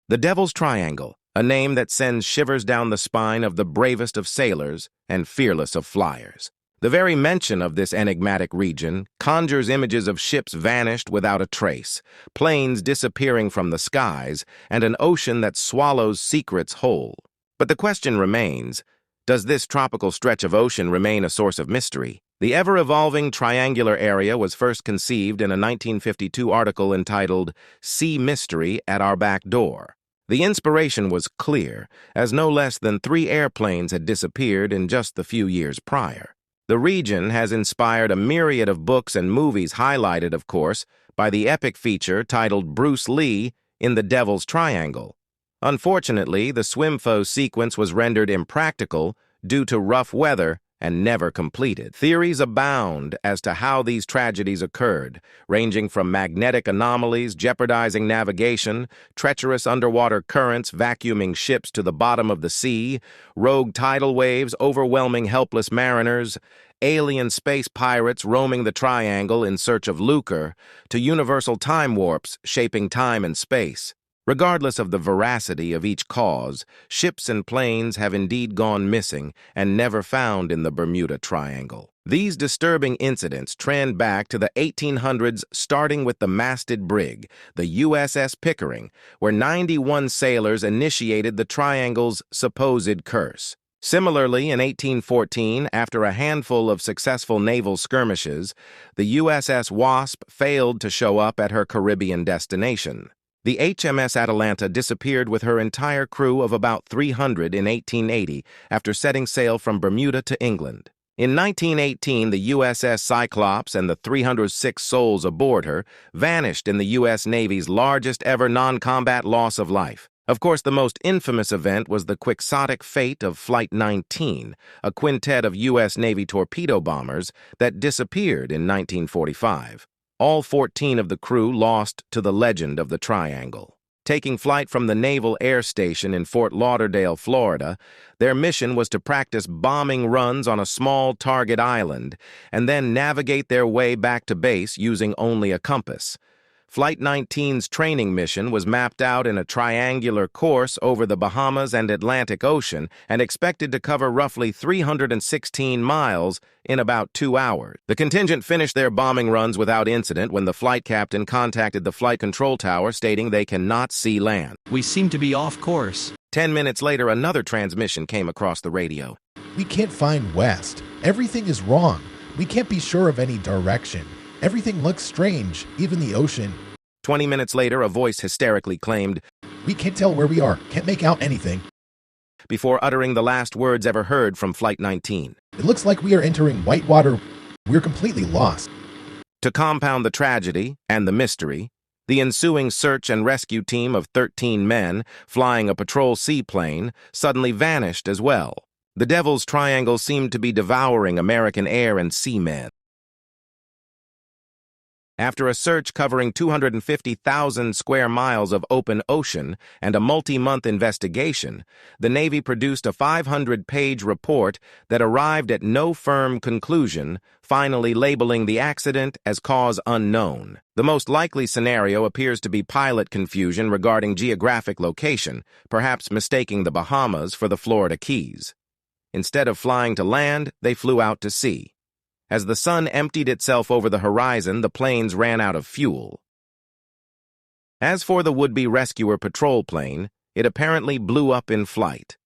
The Devil's Triangle, a name that sends shivers down the spine of the bravest of sailors and fearless of flyers. The very mention of this enigmatic region conjures images of ships vanished without a trace, planes disappearing from the skies, and an ocean that swallows secrets whole. But the question remains, does this tropical stretch of ocean remain a source of mystery? The ever-evolving triangular area was first conceived in a 1952 article entitled "Sea Mystery at Our Back Door." The inspiration was clear, as no less than 3 airplanes had disappeared in just the few years prior. The region has inspired a myriad of books and movies, highlighted, of course, by the epic feature titled Bruce Lee in The Devil's Triangle. Unfortunately, the swim-fo sequence was rendered impractical due to rough weather and never completed. Theories abound as to how these tragedies occurred, ranging from magnetic anomalies jeopardizing navigation, treacherous underwater currents vacuuming ships to the bottom of the sea, rogue tidal waves overwhelming helpless mariners, alien space pirates roaming the triangle in search of lucre, to universal time warps shaping time and space. Regardless of the veracity of each cause, ships and planes have indeed gone missing and never found in the Bermuda Triangle. These disturbing incidents trend back to the 1800s, starting with the masted brig, the USS Pickering, where 91 sailors initiated the triangle's supposed curse. Similarly, in 1814, after a handful of successful naval skirmishes, the USS Wasp failed to show up at her Caribbean destination. The HMS Atalanta disappeared with her entire crew of about 300 in 1880 after setting sail from Bermuda to England. In 1918, the USS Cyclops and the 306 souls aboard her vanished in the U.S. Navy's largest ever non-combat loss of life. Of course, the most infamous event was the quixotic fate of Flight 19, a quintet of U.S. Navy torpedo bombers that disappeared in 1945. All 14 of the crew lost to the legend of the Triangle. Taking flight from the Naval Air Station in Fort Lauderdale, Florida, their mission was to practice bombing runs on a small target island and then navigate their way back to base using only a compass. Flight 19's training mission was mapped out in a triangular course over the Bahamas and Atlantic Ocean and expected to cover roughly 316 miles in about 2 hours. The contingent finished their bombing runs without incident when the flight captain contacted the flight control tower stating they cannot see land. We seem to be off course. 10 minutes later, another transmission came across the radio. We can't find west. Everything is wrong. We can't be sure of any direction. Everything looks strange, even the ocean. 20 minutes later, a voice hysterically claimed, We can't tell where we are, can't make out anything. Before uttering the last words ever heard from Flight 19. It looks like we are entering whitewater. We're completely lost. To compound the tragedy and the mystery, the ensuing search and rescue team of 13 men flying a patrol seaplane suddenly vanished as well. The Devil's Triangle seemed to be devouring American air and seamen. After a search covering 250,000 square miles of open ocean and a multi-month investigation, the Navy produced a 500-page report that arrived at no firm conclusion, finally labeling the accident as cause unknown. The most likely scenario appears to be pilot confusion regarding geographic location, perhaps mistaking the Bahamas for the Florida Keys. Instead of flying to land, they flew out to sea. As the sun emptied itself over the horizon, the planes ran out of fuel. As for the would-be rescuer patrol plane, it apparently blew up in flight.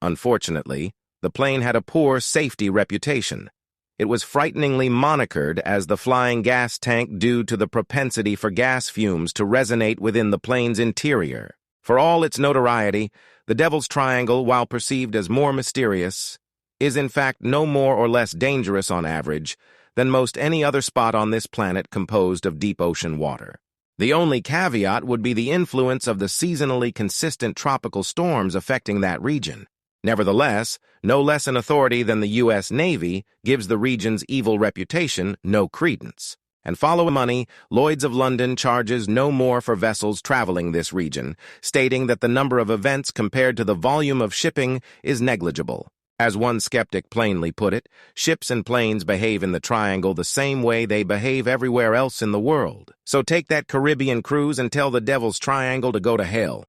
Unfortunately, the plane had a poor safety reputation. It was frighteningly monikered as the flying gas tank due to the propensity for gas fumes to resonate within the plane's interior. For all its notoriety, the Devil's Triangle, while perceived as more mysterious, is in fact no more or less dangerous on average than most any other spot on this planet composed of deep ocean water. The only caveat would be the influence of the seasonally consistent tropical storms affecting that region. Nevertheless, no less an authority than the U.S. Navy gives the region's evil reputation no credence. And follow money, Lloyd's of London charges no more for vessels traveling this region, stating that the number of events compared to the volume of shipping is negligible. As one skeptic plainly put it, ships and planes behave in the Triangle the same way they behave everywhere else in the world. So take that Caribbean cruise and tell the Devil's Triangle to go to hell.